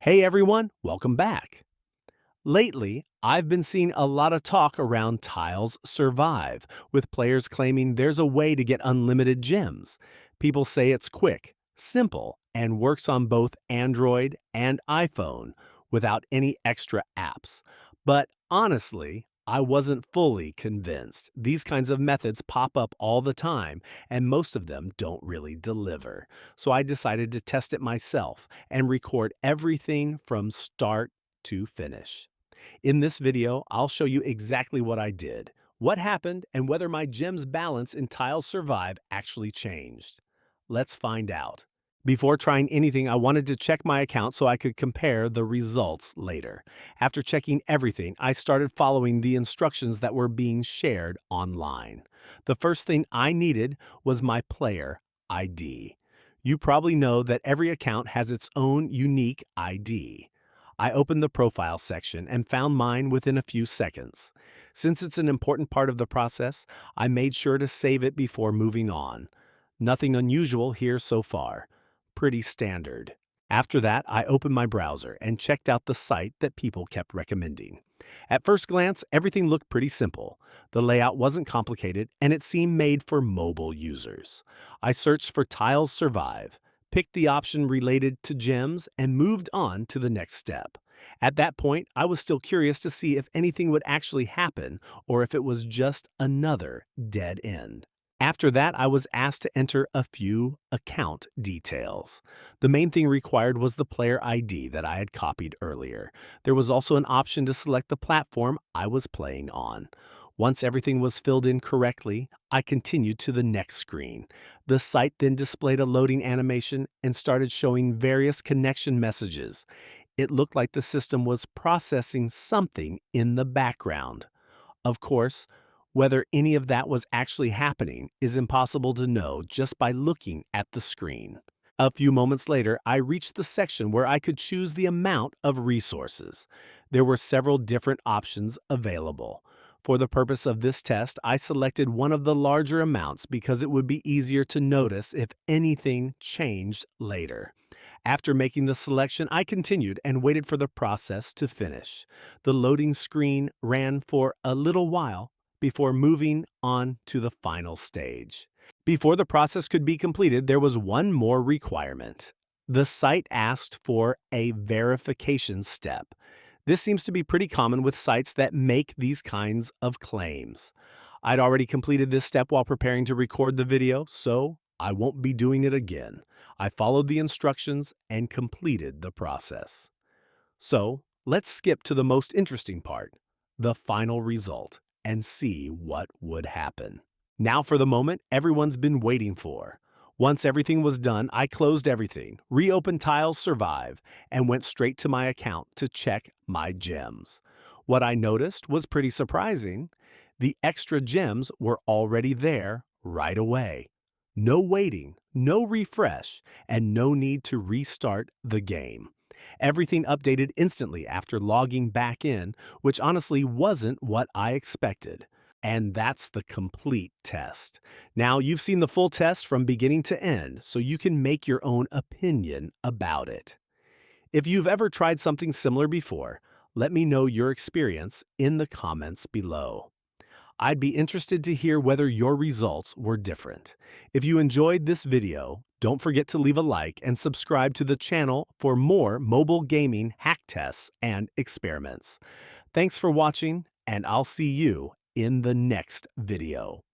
Hey everyone, welcome back. Lately, I've been seeing a lot of talk around Tiles Survive, with players claiming there's a way to get unlimited gems. People say it's quick, simple, and works on both Android and iPhone without any extra apps. But honestly, I wasn't fully convinced. These kinds of methods pop up all the time, and most of them don't really deliver. So I decided to test it myself and record everything from start to finish. In this video, I'll show you exactly what I did, what happened, and whether my gem's balance in Tiles Survive actually changed. Let's find out. Before trying anything, I wanted to check my account so I could compare the results later. After checking everything, I started following the instructions that were being shared online. The first thing I needed was my player ID. You probably know that every account has its own unique ID. I opened the profile section and found mine within a few seconds. Since it's an important part of the process, I made sure to save it before moving on. Nothing unusual here so far. Pretty standard. After that, I opened my browser and checked out the site that people kept recommending. At first glance, everything looked pretty simple. The layout wasn't complicated, and it seemed made for mobile users. I searched for Tiles Survive, picked the option related to gems, and moved on to the next step. At that point, I was still curious to see if anything would actually happen or if it was just another dead end. After that, I was asked to enter a few account details. The main thing required was the player ID that I had copied earlier. There was also an option to select the platform I was playing on. Once everything was filled in correctly, I continued to the next screen. The site then displayed a loading animation and started showing various connection messages. It looked like the system was processing something in the background. Of course, whether any of that was actually happening is impossible to know just by looking at the screen. A few moments later, I reached the section where I could choose the amount of resources. There were several different options available. For the purpose of this test, I selected one of the larger amounts because it would be easier to notice if anything changed later. After making the selection, I continued and waited for the process to finish. The loading screen ran for a little while before moving on to the final stage. Before the process could be completed, there was one more requirement. The site asked for a verification step. This seems to be pretty common with sites that make these kinds of claims. I'd already completed this step while preparing to record the video, so I won't be doing it again. I followed the instructions and completed the process. So, let's skip to the most interesting part, the final result, and see what would happen. Now for the moment everyone's been waiting for. Once everything was done, I closed everything, reopened Tiles Survive, and went straight to my account to check my gems. What I noticed was pretty surprising. The extra gems were already there right away. No waiting, no refresh, and no need to restart the game. Everything updated instantly after logging back in, which honestly wasn't what I expected. And that's the complete test. Now, you've seen the full test from beginning to end, so you can make your own opinion about it. If you've ever tried something similar before, let me know your experience in the comments below. I'd be interested to hear whether your results were different. If you enjoyed this video, don't forget to leave a like and subscribe to the channel for more mobile gaming hack tests and experiments. Thanks for watching, and I'll see you in the next video.